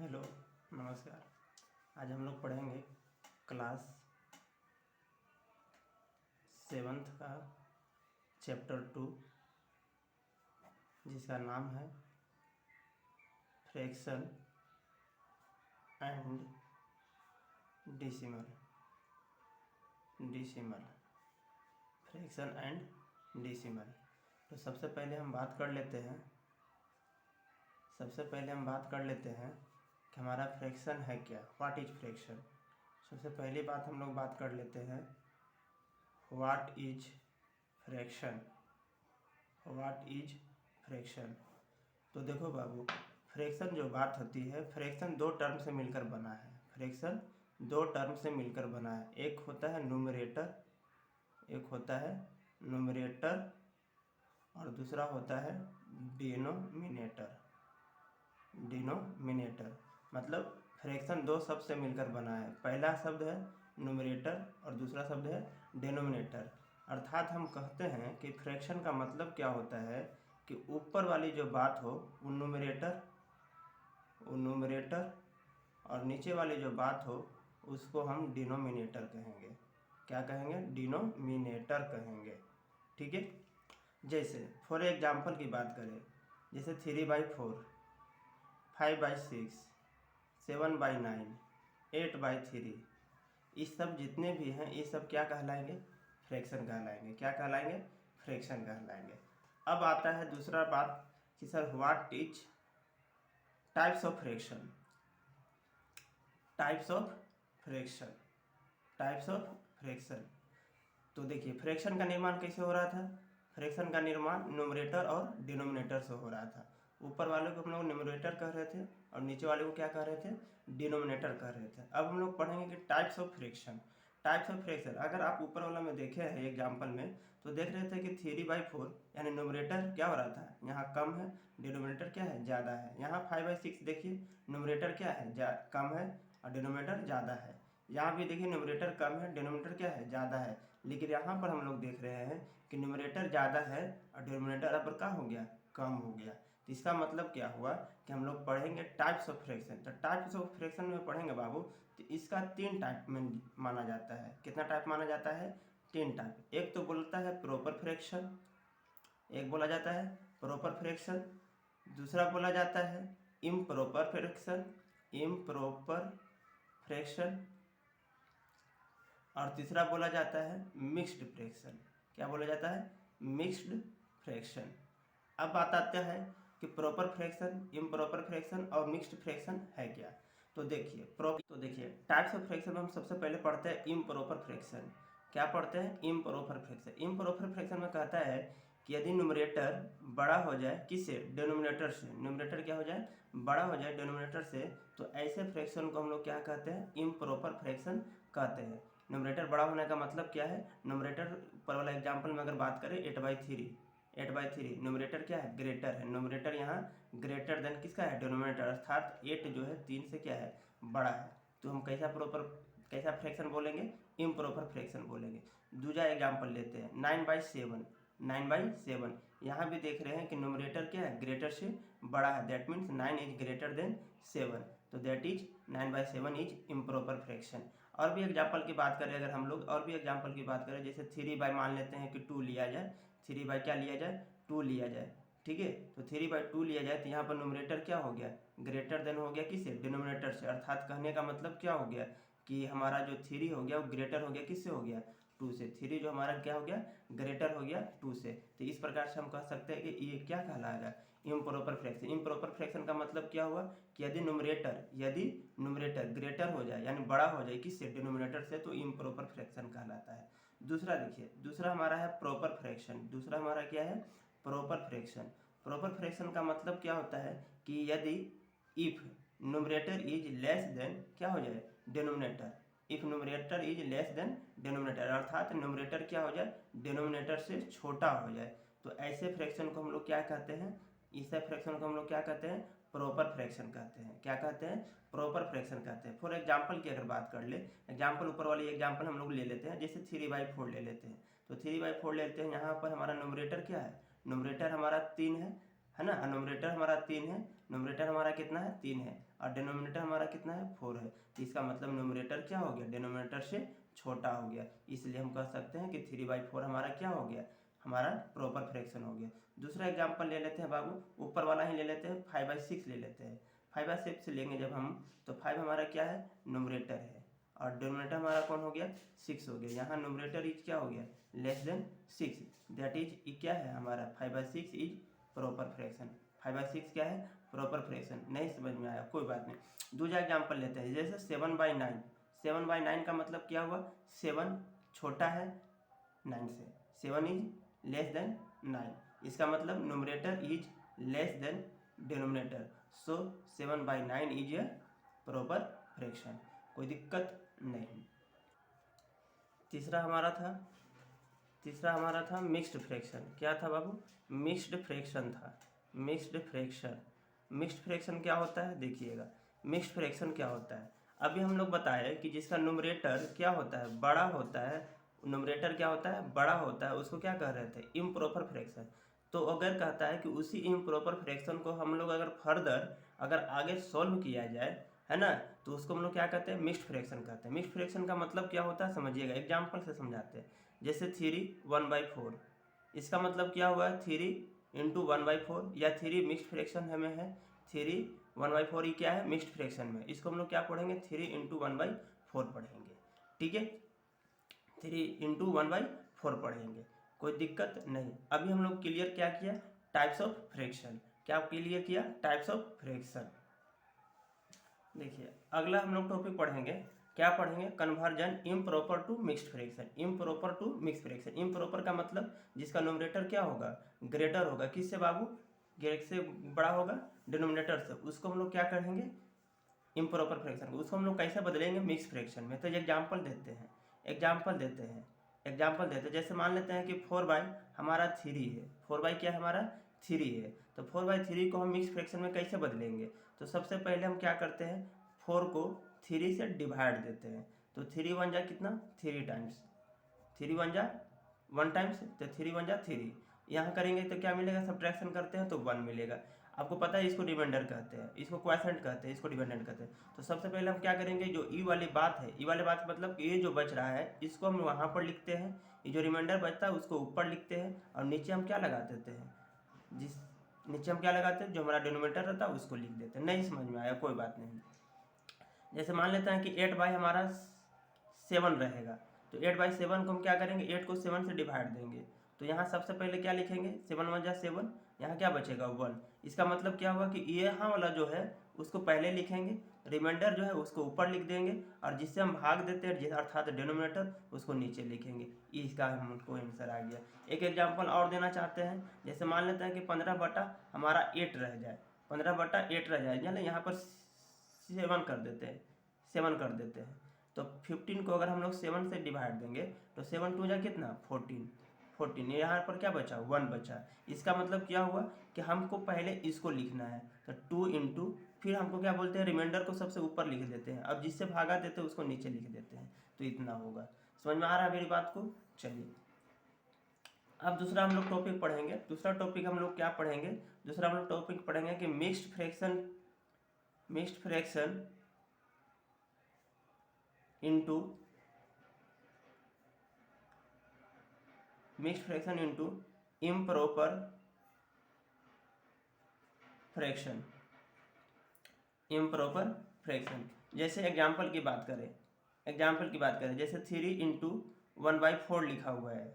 Hello, नमस्कार। आज हम लोग पढ़ेंगे क्लास 7th का चैप्टर 2, जिसका नाम है fraction and decimal. Fraction and decimal. तो सबसे पहले हम बात कर लेते हैं कि हमारा फ्रैक्शन है क्या, व्हाट इज फ्रैक्शन। सबसे पहली बात हम लोग बात कर लेते हैं व्हाट इज फ्रैक्शन। तो देखो बाबू, फ्रैक्शन जो बात होती है, फ्रैक्शन दो टर्म से मिलकर बना है। एक होता है न्यूमरेटर, और दूसरा होता है डिनोमिनेटर। मतलब फ्रैक्शन दो शब्द से मिलकर बना है। पहला शब्द है न्यूमरेटर और दूसरा शब्द है डिनोमिनेटर। अर्थात हम कहते हैं कि फ्रैक्शन का मतलब क्या होता है कि ऊपर वाली जो बात हो वो न्यूमरेटर और नीचे वाली जो बात हो उसको हम डिनोमिनेटर कहेंगे। क्या कहेंगे? डिनोमिनेटर कहेंगे। ठीक है। जैसे फॉर एग्जाम्पल की बात करें, जैसे 3/4, 5/6, 7/9, 8/3, इस सब जितने भी हैं ये सब क्या कहलाएंगे? फ्रैक्शन कहलाएंगे। अब आता है दूसरा बात कि sir what is types of fraction. तो देखिए फ्रैक्शन का निर्माण कैसे हो रहा था? फ्रैक्शन का निर्माण न्यूमरेटर और डिनोमिनेटर से हो रहा था। ऊपर वाले को हम लोग न्यूमरेटर कह रहे थे और नीचे वाले को क्या कह रहे थे? डिनोमिनेटर कह रहे थे। अब हम लोग पढ़ेंगे कि टाइप्स ऑफ फ्रैक्शन। अगर आप ऊपर वाला में देखे हैं एग्जाम्पल में, तो देख रहे थे कि 3/4 यानी न्यूमरेटर क्या हो रहा था? यहाँ कम है, डिनोमिनेटर क्या है? ज़्यादा है। यहाँ 5/6 देखिए, न्यूमरेटर क्या है? कम है और डिनोमिनेटर ज़्यादा है। यहाँ भी देखिए न्यूमरेटर कम है, डिनोमिनेटर क्या है? ज़्यादा है। लेकिन यहाँ पर हम लोग देख रहे हैं कि न्यूमरेटर ज़्यादा है और डिनोमिनेटर अब क्या हो गया? कम हो गया। तो इसका मतलब क्या हुआ कि हम लोग पढ़ेंगे टाइप्स ऑफ फ्रैक्शन। तो टाइप्स ऑफ फ्रैक्शन में पढ़ेंगे बाबू, तो इसका 3 टाइप में माना जाता है। कितना टाइप माना जाता है? 3 टाइप। एक तो बोलता है प्रॉपर फ्रैक्शन, एक बोला जाता है प्रॉपर फ्रैक्शन, दूसरा बोला जाता है इम्प्रॉपर फ्रैक्शन, और तीसरा बोला जाता है मिक्स्ड फ्रैक्शन। क्या बोला जाता है? Mixed fraction. अब बात आता है कि प्रॉपर फ्रैक्शन, इम्प्रॉपर फ्रैक्शन और मिक्स्ड फ्रैक्शन है क्या। तो देखिए टाइप्स ऑफ फ्रैक्शन में हम सबसे पहले पढ़ते हैं इम्प्रॉपर फ्रैक्शन। क्या पढ़ते हैं? इम्प्रॉपर फ्रैक्शन में कहता है कि यदि न्यूमरेटर बड़ा हो जाए किससे? डिनोमिनेटर से। न्यूमरेटर क्या हो जाए? बड़ा हो जाए डिनोमिनेटर से, तो ऐसे फ्रैक्शन को हम लोग क्या कहते हैं? इम्प्रॉपर फ्रैक्शन कहते हैं। न्यूमरेटर बड़ा होने का मतलब क्या है? न्यूमरेटर ऊपर वाला एग्जाम्पल में अगर बात करें 8/3, न्यूमरेटर क्या है? ग्रेटर है। न्यूमरेटर यहाँ ग्रेटर देन किसका है? डिनोमिनेटर। अर्थात 8 जो है 3 से क्या है? बड़ा है। तो हम कैसा फ्रैक्शन बोलेंगे? इम्प्रॉपर फ्रैक्शन बोलेंगे। दूसरा एग्जाम्पल लेते हैं 9/7। यहाँ भी देख रहे हैं कि न्यूमरेटर क्या है? ग्रेटर से बड़ा है। That means 9 is greater than 7, तो that is 9/7 is improper fraction. और भी एग्जाम्पल की बात करें, अगर हम लोग और भी एग्जाम्पल की बात करें, जैसे 3/, मान लेते हैं कि 2 लिया जाए, 3/, क्या लिया जाए? 2 लिया जाए। ठीक है। तो 3/2 लिया जाए तो यहाँ पर न्यूमरेटर क्या हो गया? ग्रेटर देन हो गया किससे? डिनोमिनेटर से। अर्थात कहने का मतलब क्या हो गया कि हमारा जो 3 हो गया वो ग्रेटर हो गया किससे? हो गया 2 से। 3 जो हमारा क्या हो गया? ग्रेटर हो गया 2 से। तो इस प्रकार से हम कह सकते हैं कि ये क्या कहलाएगा? इम्प्रॉपर फ्रैक्शन का मतलब क्या हुआ कि यदि न्यूमरेटर ग्रेटर हो जाए यानी बड़ा हो जाए किससे? डिनोमिनेटर से, तो इम्प्रॉपर फ्रैक्शन कहलाता है। दूसरा देखिए, दूसरा हमारा है प्रॉपर फ्रैक्शन। दूसरा हमारा क्या है? प्रॉपर फ्रैक्शन का मतलब क्या होता है कि यदि if numerator is less than क्या हो जाए? Denominator. If numerator is less than denominator, अर्थात न्यूमरेटर क्या हो जाए? डिनोमिनेटर से छोटा हो जाए, तो ऐसे फ्रैक्शन को हम लोग क्या कहते हैं? इस फ्रैक्शन को हम लोग क्या कहते हैं? प्रॉपर फ्रैक्शन कहते हैं। क्या कहते हैं? प्रॉपर फ्रैक्शन कहते हैं। फॉर एग्जाम्पल की अगर बात कर ले, एग्जाम्पल ऊपर वाली एग्जाम्पल हम लोग ले लेते हैं, जैसे 3/4 ले लेते हैं। तो 3/4 लेते हैं, यहाँ पर हमारा न्यूमरेटर क्या है? न्यूमरेटर हमारा 3 है है ना। नोमिनेटर हमारा 3 है, नोमिनेटर हमारा कितना है 3 है, और डिनोमिनेटर हमारा कितना है 4 है। तो इसका मतलब नोमिनेटर क्या हो गया, डिनोमिनेटर से छोटा हो गया, इसलिए हम कह सकते हैं कि 3/4 हमारा क्या हो गया, हमारा प्रॉपर फ्रैक्शन हो गया। दूसरा एग्जाम्पल ले लेते हैं बाबू, ऊपर वाला ही ले लेते हैं, 5/6 ले लेते हैं। 5/6 लेंगे जब हम, तो 5 हमारा क्या है, नोमिनेटर है, और डिनोमिनेटर हमारा कौन हो गया, 6 हो गया। यहाँ नोमिनेटर इज क्या हो गया, लेस देन 6, दैट इज क्या है हमारा 5/6 इज प्रॉपर फ्रैक्शन। 5/6 क्या है, प्रॉपर फ्रैक्शन। नहीं समझ में आया, कोई बात नहीं। दूसरा एग्जाम्पल लेते हैं, जैसे 7/9। 7/9 का मतलब क्या हुआ, 7 छोटा है 9 से, 7 इज लेस देन 9, इसका मतलब nominator is less than denominator, so 7/9 is a proper fraction, कोई दिक्कत नहीं। तीसरा हमारा था मिक्स्ड फ्रैक्शन। क्या था बाबू, मिक्स्ड फ्रैक्शन था। मिक्स्ड फ्रैक्शन क्या होता है, देखिएगा मिक्स्ड फ्रैक्शन क्या होता है। अभी हम लोग बताए कि जिसका न्यूमरेटर क्या होता है, बड़ा होता है, न्यूमरेटर क्या होता है, बड़ा होता है, उसको क्या कह रहे थे, इम्प्रॉपर फ्रैक्शन। तो अगर कहता है कि उसी इम्प्रॉपर फ्रैक्शन को हम लोग अगर फर्दर अगर आगे सॉल्व किया जाए, है ना, तो उसको हम लोग क्या कहते हैं, मिक्स्ड फ्रैक्शन कहते हैं। मिक्स्ड फ्रैक्शन का मतलब क्या होता है समझिएगा, एग्जाम्पल से समझाते हैं। जैसे 3/1/4, इसका मतलब क्या हुआ, 3 × 1/4, या 3 मिक्स्ड फ्रैक्शन हमें है, 3 1/4 ही क्या है, मिक्स्ड फ्रैक्शन में। इसको हम लोग क्या पढ़ेंगे, 3 × 1/4 पढ़ेंगे, ठीक है, 3 × 1/4 पढ़ेंगे, कोई दिक्कत नहीं। अभी हम लोग क्लियर क्या किया, टाइप्स ऑफ फ्रैक्शन, क्या क्लियर किया, टाइप्स ऑफ फ्रैक्शन। देखिए अगला हम लोग टॉपिक पढ़ेंगे, क्या पढ़ेंगे, conversion improper to mixed fraction. Improper to mixed fraction, improper का मतलब जिसका नोमिनेटर क्या होगा, ग्रेटर होगा, किससे बाबू, ग्रेट से बड़ा होगा, डिनोमिनेटर से, उसको हम लोग क्या करेंगे, इम्प्रॉपर फ्रैक्शन को, उसको हम लोग कैसे बदलेंगे, मिक्स फ्रैक्शन में। तो एग्जाम्पल देते हैं, जैसे मान लेते हैं कि 4/, हमारा 3 है, 4/, क्या हमारा 3 है, तो 4/3 को हम मिक्स फ्रैक्शन में कैसे बदलेंगे। तो सबसे पहले हम क्या करते हैं, 4 को 3 से डिवाइड देते हैं, तो 3 1 जा कितना, 3 टाइम्स, 3 1 जा 1 टाइम्स, तो 3 1 जा 3, यहाँ करेंगे तो क्या मिलेगा, सब्ट्रैक्शन करते हैं तो 1 मिलेगा। आपको पता है इसको रिमाइंडर कहते हैं, इसको क्वोशिएंट कहते हैं, इसको डिपेंडेंट कहते हैं। तो सबसे पहले हम क्या करेंगे, जो ई वाली बात है, ई वाली बात मतलब ये जो बच रहा है इसको हम वहाँ पर लिखते हैं, ये जो रिमाइंडर बचता है उसको ऊपर लिखते हैं, और नीचे हम क्या लगा देते हैं, जिस नीचे हम क्या लगाते हैं, जो हमारा डिनोमिनेटर रहता है उसको लिख देते हैं। नहीं समझ में आया, कोई बात नहीं। जैसे मान लेते हैं कि 8/, हमारा 7 रहेगा, तो 8/7 को हम क्या करेंगे, 8 को 7 से डिवाइड देंगे, तो यहाँ सबसे पहले क्या लिखेंगे, 7 1 जा 7, यहाँ क्या बचेगा 1। इसका मतलब क्या हुआ कि ये यहाँ वाला जो है उसको पहले लिखेंगे, रिमाइंडर जो है उसको ऊपर लिख देंगे, और जिससे हम भाग देते हैं अर्थात डिनोमिनेटर, उसको नीचे लिखेंगे। इसका हमको आंसर आ गया। एक एग्जाम्पल और देना चाहते हैं, जैसे मान लेते हैं कि 15/, हमारा 8 रह जाए, 15/8 रह जाए, यानी यहाँ पर 7 कर देते हैं, 7 कर देते हैं, तो 15 को अगर हम लोग 7 से डिवाइड देंगे, तो 7 2 जा कितना, 14, यहाँ पर क्या बचा, 1 बचा। इसका मतलब क्या हुआ कि हमको पहले इसको लिखना है, तो 2 × फिर हमको क्या बोलते हैं, रिमाइंडर को सबसे ऊपर लिख देते हैं, अब जिससे भागा देते हैं उसको नीचे लिख देते हैं, तो इतना होगा। समझ में आ रहा है मेरी बात को। चलिए अब दूसरा हम लोग टॉपिक पढ़ेंगे, दूसरा टॉपिक हम लोग क्या पढ़ेंगे, दूसरा हम लोग टॉपिक पढ़ेंगे कि mixed fraction into improper fraction. जैसे एग्जाम्पल की बात करें, जैसे 3 × 1/4 लिखा हुआ है,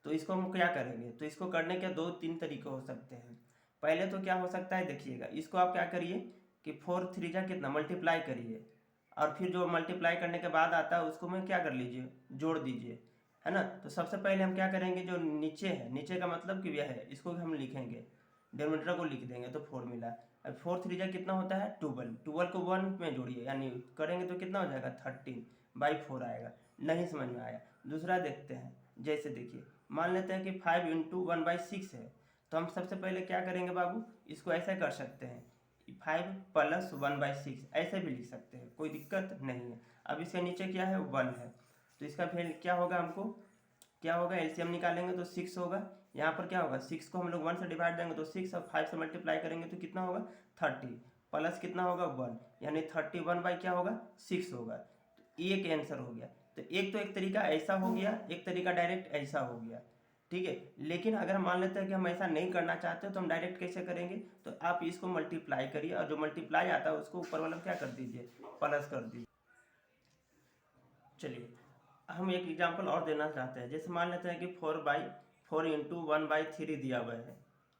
तो इसको हम क्या करेंगे, तो इसको करने के 2-3 तरीके हो सकते हैं। पहले तो क्या हो सकता है, देखिएगा इसको आप क्या करिए कि 4 3 जा कितना, मल्टीप्लाई करिए, और फिर जो मल्टीप्लाई करने के बाद आता है उसको में क्या कर लीजिए, जोड़ दीजिए, है ना। तो सबसे पहले हम क्या करेंगे, जो नीचे है, नीचे का मतलब कि यह है, इसको हम लिखेंगे, डिनोमिनेटर को लिख देंगे, तो 4 मिला। अब 4 3 जा कितना होता है, 12 को 1 में जोड़िए, यानी करेंगे तो कितना हो जाएगा, 13/4 आएगा। नहीं समझ में आया, दूसरा देखते हैं। जैसे देखिए मान लेते हैं कि 5 × 1/6 है, तो हम सबसे पहले क्या करेंगे बाबू, इसको ऐसा कर सकते हैं, 5 + 1/6 ऐसे भी लिख सकते हैं, कोई दिक्कत नहीं है। अब इसके नीचे क्या है, 1 है, तो इसका फिर क्या होगा, हमको क्या होगा, एलसीएम निकालेंगे तो 6 होगा, यहाँ पर क्या होगा 6 को हम लोग 1 से डिवाइड देंगे तो 6 और 5 से मल्टीप्लाई करेंगे तो कितना होगा 30 प्लस कितना होगा 1 यानी 31 बाई क्या होगा 6 होगा। तो ये एक आंसर हो गया। तो एक तरीका ऐसा हो गया, एक तरीका डायरेक्ट ऐसा हो गया, ठीक है। लेकिन अगर हम मान लेते हैं कि हम ऐसा नहीं करना चाहते तो हम डायरेक्ट कैसे करेंगे, तो आप इसको मल्टीप्लाई करिए और जो मल्टीप्लाई आता है उसको ऊपर वाला क्या कर दीजिए प्लस कर दीजिए। चलिए हम एक एग्जांपल और देना चाहते हैं, जैसे मान लेते हैं कि 4 इंटू 1/3 दिया हुआ है,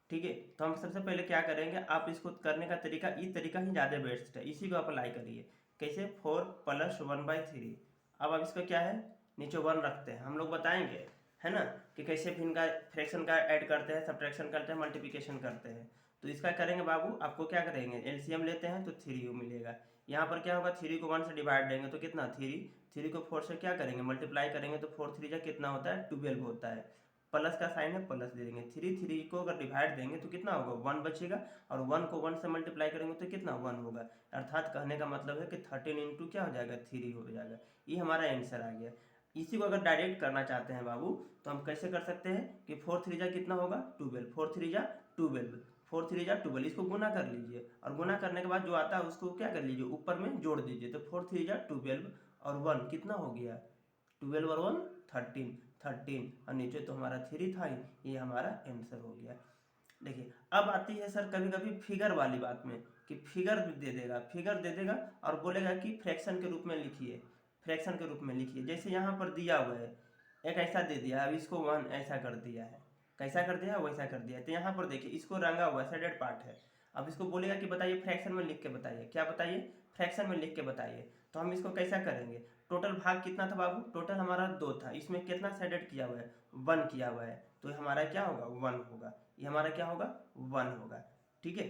ठीक है। तो हम सबसे पहले क्या करेंगे, आप इसको करने का तरीका ये तरीका ही ज़्यादा बेस्ट है, इसी को अप्लाई करिए। कैसे 4 + 1/3। अब इसको क्या है नीचे 1 रखते हैं, हम लोग बताएंगे है ना कि कैसे फिर इनका फ्रैक्शन का ऐड करते हैं, सब्ट्रैक्शन करते हैं, मल्टीप्लिकेशन करते हैं। तो इसका करेंगे बाबू, आपको क्या करेंगे एलसीएम लेते हैं तो 3 मिलेगा। यहाँ पर क्या होगा 3 को 1 से डिवाइड देंगे तो कितना 3 को 4 से क्या करेंगे मल्टीप्लाई करेंगे तो 4 3 जा कितना होता है 12 होता है। प्लस का साइन है प्लस दे देंगे, 3 को अगर डिवाइड देंगे तो कितना होगा 1 बचेगा और 1 को 1 से मल्टीप्लाई करेंगे तो कितना 1 होगा। अर्थात कहने का मतलब है कि 13 इंटू क्या हो जाएगा 3 हो जाएगा। ये हमारा आंसर आ गया। इसी को अगर डायरेक्ट करना चाहते हैं बाबू तो हम कैसे कर सकते हैं कि 4 3 जा कितना होगा 12, 4 3 जा 12, 4 3 जा 12, इसको गुना कर लीजिए और गुना करने के बाद जो आता है उसको क्या कर लीजिए ऊपर में जोड़ दीजिए। तो 4 3 जा 12 और 1 कितना हो गया 12 और 1 13 और नीचे तो हमारा 3 था, ये हमारा आंसर हो गया। देखिए अब आती है सर कभी कभी फिगर वाली बात में कि फिगर दे देगा और बोलेगा कि फ्रैक्शन के रूप में लिखिए, फ्रैक्शन के रूप में लिखिए। जैसे यहाँ पर दिया हुआ है एक ऐसा दे दिया, अब इसको 1 ऐसा कर दिया है, कैसा कर दिया वैसा कर दिया है। तो यहाँ पर देखिए इसको रंगा हुआ शेडेड पार्ट है। अब इसको बोलेगा कि बताइए फ्रैक्शन में लिख के बताइए, क्या बताइए फ्रैक्शन में लिख के बताइए। तो हम इसको कैसा करेंगे, टोटल भाग कितना था बाबू, टोटल हमारा 2 था, इसमें कितना शेडेड किया हुआ है 1 किया हुआ है, तो हमारा क्या होगा 1 होगा, ये हमारा क्या होगा 1 होगा, ठीक है।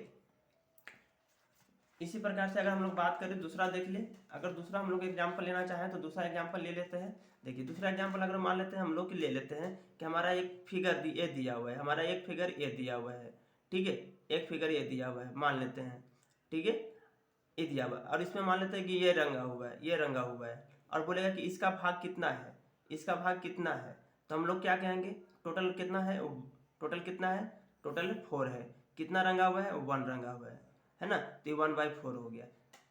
इसी प्रकार से अगर हम लोग बात करें दूसरा देख ले, अगर दूसरा हम लोग एग्जाम्पल लेना चाहें तो दूसरा एग्जाम्पल ले लेते हैं। देखिए दूसरा एग्जाम्पल अगर मान लेते हैं हम लोग ले लेते हैं कि हमारा एक फिगर ए दिया हुआ है, हमारा एक फिगर ए दिया हुआ है, ठीक है, एक फिगर ए दिया हुआ है मान लेते हैं, ठीक है, ए दिया हुआ और इसमें मान लेते हैं कि ये रंगा हुआ है, ये रंगा हुआ है और बोलेगा कि इसका भाग कितना है, इसका भाग कितना है। तो हम लोग क्या कहेंगे टोटल कितना है, टोटल कितना है, टोटल 4 है, कितना रंगा हुआ है 1 रंगा हुआ है ना, तो 1/4 हो गया।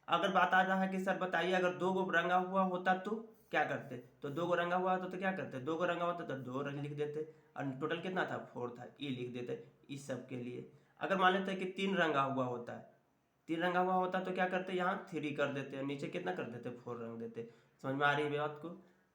अगर बात आ रहा है कि सर बताइए अगर 2 गो रंगा हुआ होता तो क्या करते, तो 2 गो रंगा हुआ होता तो क्या करते, 2 गो रंगा होता तो 2 रंग लिख देते और टोटल कितना था 4 था, ये लिख देते इस सब के लिए। अगर मान लेते हैं कि 3 रंगा हुआ होता है, 3 रंगा हुआ होता तो क्या करते यहाँ 3 कर देते और नीचे कितना कर देते 4 रंग देते। समझ में आ रही है बात को।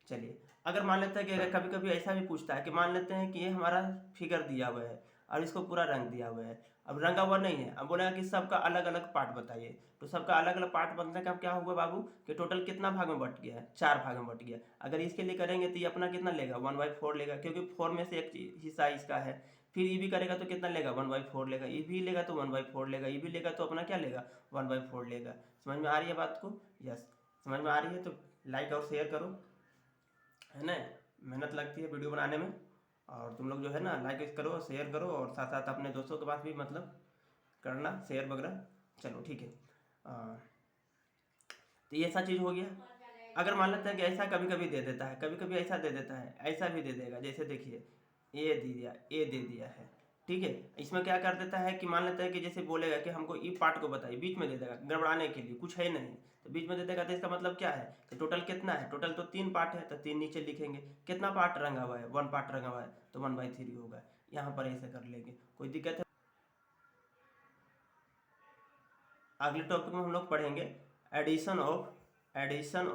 चलिए अगर मान लेते हैं कि कभी कभी ऐसा भी पूछता है कि मान लेते हैं कि ये हमारा फिगर दिया हुआ है और इसको पूरा रंग दिया हुआ है, अब रंगा हुआ नहीं है, अब बोला कि सबका अलग अलग पार्ट बताइए। तो सबका अलग अलग पार्ट बनने का क्या हुआ बाबू कि टोटल कितना भाग में बट गया है 4 भाग में बट गया। अगर इसके लिए करेंगे तो ये अपना कितना लेगा 1/4 लेगा, क्योंकि 4 में से एक हिस्सा इसका है। फिर ये भी करेगा तो कितना लेगा 1/4 लेगा, ये भी लेगा तो 1/4 लेगा, ये भी लेगा तो अपना क्या लेगा 1/4 लेगा। समझ में आ रही है बात को, यस समझ में आ रही है तो लाइक और शेयर करो, है ना, मेहनत लगती है वीडियो बनाने में। और तुम लोग जो है ना लाइक करो शेयर करो और साथ साथ अपने दोस्तों के पास भी मतलब करना शेयर वगैरह। चलो ठीक है, तो ये ऐसा चीज़ हो गया। अगर मान लेते हैं कि ऐसा कभी कभी दे देता है, कभी कभी ऐसा दे देता है, ऐसा भी दे देगा। जैसे देखिए ए दे दिया है, ठीक है, इसमें क्या कर देता है कि मान लेता है कि जैसे बोलेगा कि हमको ई पार्ट को बताइए, बीच में दे देगा गड़बड़ाने के लिए, कुछ है नहीं तो बीच में दे देगा। तो इसका मतलब क्या है कि टोटल कितना है, टोटल तो 3 पार्ट है तो 3 नीचे लिखेंगे, कितना पार्ट रंगा हुआ है 1 पार्ट रंगा हुआ है तो 1/3 होगा। यहाँ पर ऐसे कर लेंगे, कोई दिक्कत है। अगले टॉपिक में हम लोग पढ़ेंगे addition of fraction,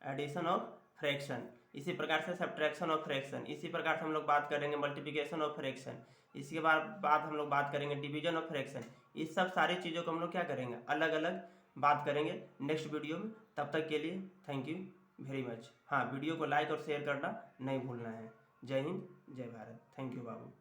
addition of fraction. इसी प्रकार से सब्ट्रैक्शन ऑफ फ्रैक्शन, इसी प्रकार से हम लोग बात करेंगे मल्टीप्लिकेशन ऑफ फ्रैक्शन, इसके बाद हम लोग बात करेंगे डिवीजन ऑफ फ्रैक्शन। इस सब सारी चीज़ों को हम लोग क्या करेंगे अलग अलग बात करेंगे नेक्स्ट वीडियो में। तब तक के लिए थैंक यू वेरी मच। हाँ वीडियो को लाइक और शेयर करना नहीं भूलना है। जय हिंद जय भारत, थैंक यू बाबू।